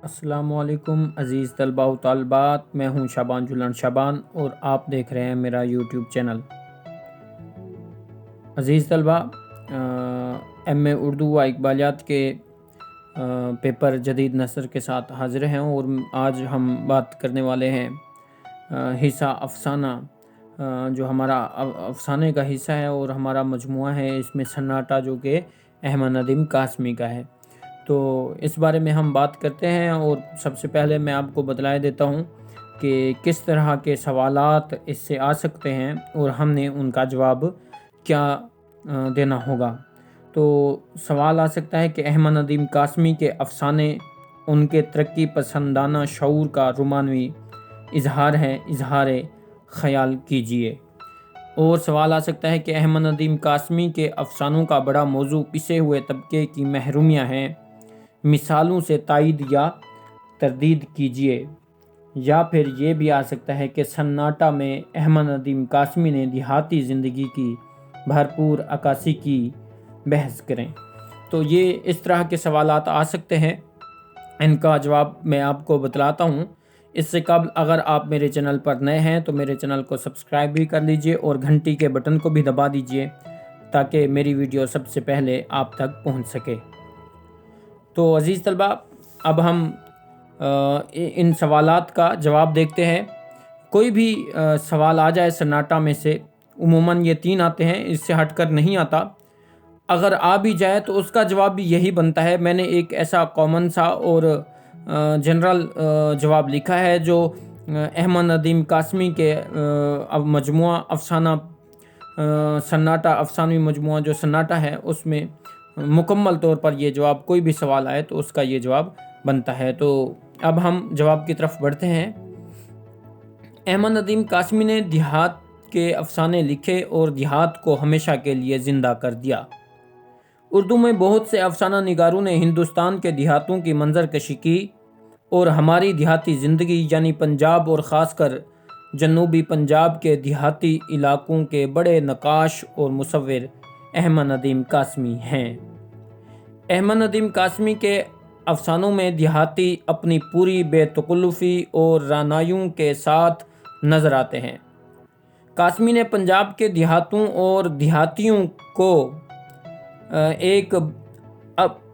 السلام علیکم عزیز طلباء و طالبات، میں ہوں شابان جھولن شابان اور آپ دیکھ رہے ہیں میرا یوٹیوب چینل۔ عزیز طلباء، ایم اے اردو و اقبالیات کے پیپر جدید نثر کے ساتھ حاضر ہیں اور آج ہم بات کرنے والے ہیں حصہ افسانہ، جو ہمارا افسانے کا حصہ ہے اور ہمارا مجموعہ ہے اس میں سناٹا، جو کہ احمد ندیم قاسمی کا ہے۔ تو اس بارے میں ہم بات کرتے ہیں اور سب سے پہلے میں آپ کو بتلا دیتا ہوں کہ کس طرح کے سوالات اس سے آ سکتے ہیں اور ہم نے ان کا جواب کیا دینا ہوگا۔ تو سوال آ سکتا ہے کہ احمد ندیم قاسمی کے افسانے ان کے ترقی پسندانہ شعور کا رومانوی اظہار ہے، اظہار خیال کیجیے۔ اور سوال آ سکتا ہے کہ احمد ندیم قاسمی کے افسانوں کا بڑا موضوع پسے ہوئے طبقے کی محرومیاں ہیں، مثالوں سے تائید یا تردید کیجیے۔ یا پھر یہ بھی آ سکتا ہے کہ سناٹا میں احمد ندیم قاسمی نے دیہاتی زندگی کی بھرپور عکاسی کی بحث کریں۔ تو یہ اس طرح کے سوالات آ سکتے ہیں، ان کا جواب میں آپ کو بتلاتا ہوں۔ اس سے قبل اگر آپ میرے چینل پر نئے ہیں تو میرے چینل کو سبسکرائب بھی کر لیجئے اور گھنٹی کے بٹن کو بھی دبا دیجئے تاکہ میری ویڈیو سب سے پہلے آپ تک پہنچ سکے۔ تو عزیز طلباء، اب ہم ان سوالات کا جواب دیکھتے ہیں۔ کوئی بھی سوال آ جائے سناٹا میں سے، عموماً یہ 3 آتے ہیں، اس سے ہٹ کر نہیں آتا۔ اگر آ بھی جائے تو اس کا جواب بھی یہی بنتا ہے۔ میں نے ایک ایسا کامن سا اور جنرل جواب لکھا ہے جو احمد ندیم قاسمی کے مجموعہ افسانہ سناٹا، افسانوی مجموعہ جو سناٹا ہے، اس میں مکمل طور پر یہ جواب، کوئی بھی سوال آئے تو اس کا یہ جواب بنتا ہے۔ تو اب ہم جواب کی طرف بڑھتے ہیں۔ احمد ندیم قاسمی نے دیہات کے افسانے لکھے اور دیہات کو ہمیشہ کے لیے زندہ کر دیا۔ اردو میں بہت سے افسانہ نگاروں نے ہندوستان کے دیہاتوں کی منظر کشی کی اور ہماری دیہاتی زندگی یعنی پنجاب اور خاص کر جنوبی پنجاب کے دیہاتی علاقوں کے بڑے نقاش اور مصور احمد ندیم قاسمی ہیں۔ احمد ندیم قاسمی کے افسانوں میں دیہاتی اپنی پوری بے تکلفی اور رعنائیوں کے ساتھ نظر آتے ہیں۔ قاسمی نے پنجاب کے دیہاتوں اور دیہاتیوں کو ایک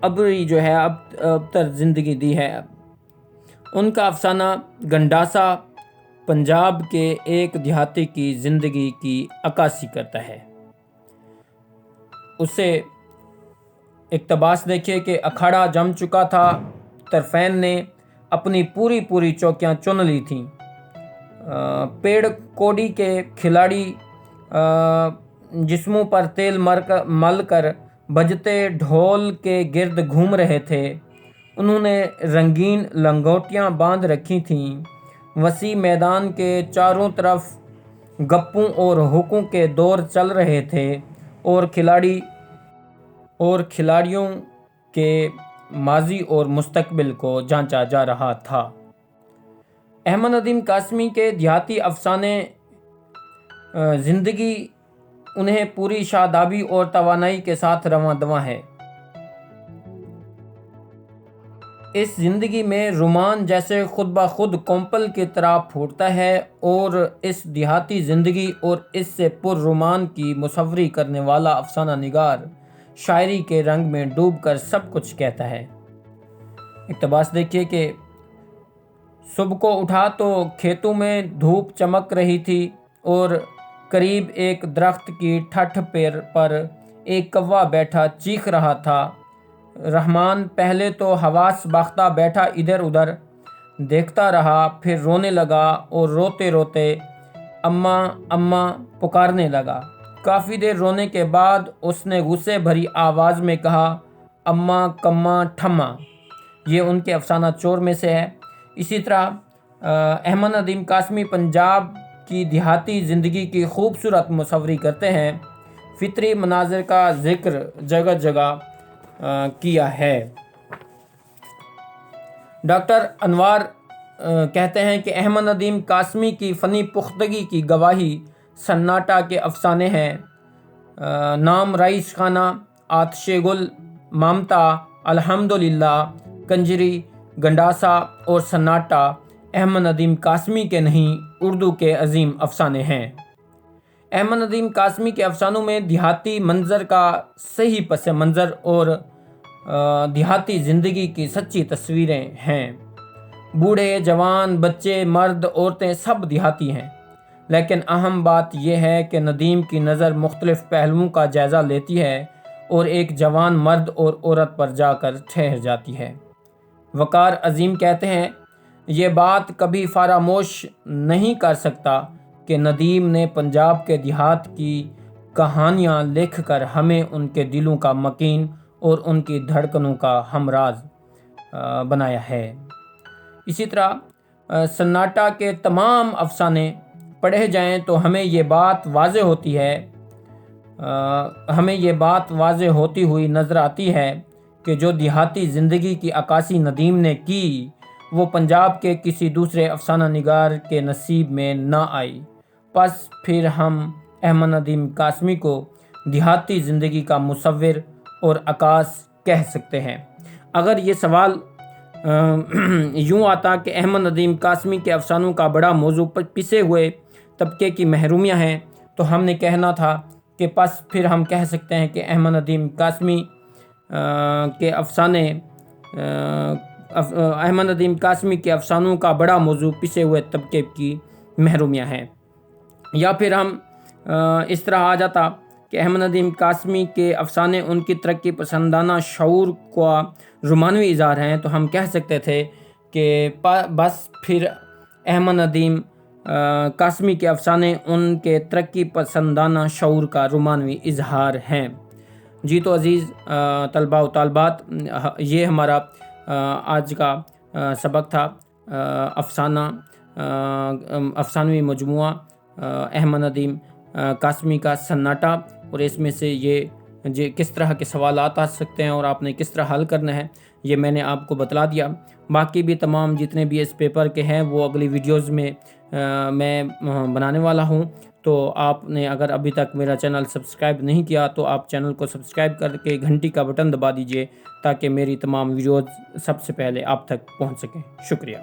ابری جو ہے ابتر زندگی دی ہے۔ ان کا افسانہ گنڈاسا پنجاب کے ایک دیہاتی کی زندگی کی عکاسی کرتا ہے۔ اس سے اقتباس دیکھیے کہ اکھاڑا جم چکا تھا، طرفین نے اپنی پوری چوکیاں چن لی تھیں، پیڑ کوڑی کے کھلاڑی جسموں پر تیل مل کر بجتے ڈھول کے گرد گھوم رہے تھے۔ انہوں نے رنگین لنگوٹیاں باندھ رکھی تھیں۔ وسیع میدان کے چاروں طرف گپوں اور حقوں کے دور چل رہے تھے اور کھلاڑیوں کے ماضی اور مستقبل کو جانچا جا رہا تھا۔ احمد ندیم قاسمی کے دیہاتی افسانے زندگی انہیں پوری شادابی اور توانائی کے ساتھ رواں دواں ہے۔ اس زندگی میں رومان جیسے خود بخود کومپل کی طرح پھوٹتا ہے اور اس دیہاتی زندگی اور اس سے پر رومان کی مصوری کرنے والا افسانہ نگار شاعری کے رنگ میں ڈوب کر سب کچھ کہتا ہے۔ اقتباس دیکھیے کہ صبح کو اٹھا تو کھیتوں میں دھوپ چمک رہی تھی اور قریب ایک درخت کی ٹھٹھ پر ایک کوا بیٹھا چیخ رہا تھا۔ رحمان پہلے تو حواس باختہ بیٹھا ادھر ادھر دیکھتا رہا، پھر رونے لگا اور روتے روتے اماں اماں پکارنے لگا۔ کافی دیر رونے کے بعد اس نے غصے بھری آواز میں کہا، اماں کماں ٹھماں۔ یہ ان کے افسانہ چور میں سے ہے۔ اسی طرح احمد ندیم قاسمی پنجاب کی دیہاتی زندگی کی خوبصورت مصوری کرتے ہیں۔ فطری مناظر کا ذکر جگہ جگہ کیا ہے۔ ڈاکٹر انوار کہتے ہیں کہ احمد ندیم قاسمی کی فنی پختگی کی گواہی سناٹا کے افسانے ہیں۔ نام رئیس خانہ، آتش گل، ممتا، الحمدللہ، کنجری، گنڈاسا اور سناٹا احمد ندیم قاسمی کے نہیں اردو کے عظیم افسانے ہیں۔ احمد ندیم قاسمی کے افسانوں میں دیہاتی منظر کا صحیح پس منظر اور دیہاتی زندگی کی سچی تصویریں ہیں۔ بوڑھے، جوان، بچے، مرد، عورتیں سب دیہاتی ہیں، لیکن اہم بات یہ ہے کہ ندیم کی نظر مختلف پہلوؤں کا جائزہ لیتی ہے اور ایک جوان مرد اور عورت پر جا کر ٹھہر جاتی ہے۔ وقار عظیم کہتے ہیں، یہ بات کبھی فراموش نہیں کر سکتا کہ ندیم نے پنجاب کے دیہات کی کہانیاں لکھ کر ہمیں ان کے دلوں کا مکین اور ان کی دھڑکنوں کا ہمراز بنایا ہے۔ اسی طرح سناٹا کے تمام افسانے پڑھے جائیں تو ہمیں یہ بات واضح ہوتی ہوئی نظر آتی ہے کہ جو دیہاتی زندگی کی عکاسی ندیم نے کی وہ پنجاب کے کسی دوسرے افسانہ نگار کے نصیب میں نہ آئی۔ پس پھر ہم احمد ندیم قاسمی کو دیہاتی زندگی کا مصور اور عکاس کہہ سکتے ہیں۔ اگر یہ سوال یوں آتا کہ احمد ندیم قاسمی کے افسانوں کا بڑا موضوع پسے ہوئے طبقے کی محرومیاں ہیں تو ہم نے کہنا تھا کہ پس پھر ہم کہہ سکتے ہیں کہ احمد ندیم قاسمی کے افسانوں کا بڑا موضوع پسے ہوئے طبقے کی محرومیاں ہیں۔ یا پھر ہم اس طرح آ جاتا کہ احمد ندیم قاسمی کے افسانے ان کی ترقی پسندانہ شعور کا رومانوی اظہار ہیں، تو ہم کہہ سکتے تھے کہ بس پھر احمد ندیم قاسمی کے افسانے ان کے ترقی پسندانہ شعور کا رومانوی اظہار ہیں۔ جی تو عزیز طلباء و طالبات، یہ ہمارا آج کا سبق تھا، افسانوی مجموعہ احمد ندیم قاسمی کا سناٹا، اور اس میں سے یہ کس طرح کے سوالات آ سکتے ہیں اور آپ نے کس طرح حل کرنا ہے یہ میں نے آپ کو بتلا دیا۔ باقی بھی تمام جتنے بھی اس پیپر کے ہیں وہ اگلی ویڈیوز میں میں بنانے والا ہوں، تو آپ نے اگر ابھی تک میرا چینل سبسکرائب نہیں کیا تو آپ چینل کو سبسکرائب کر کے گھنٹی کا بٹن دبا دیجئے تاکہ میری تمام ویڈیوز سب سے پہلے آپ تک پہنچ سکیں۔ شکریہ۔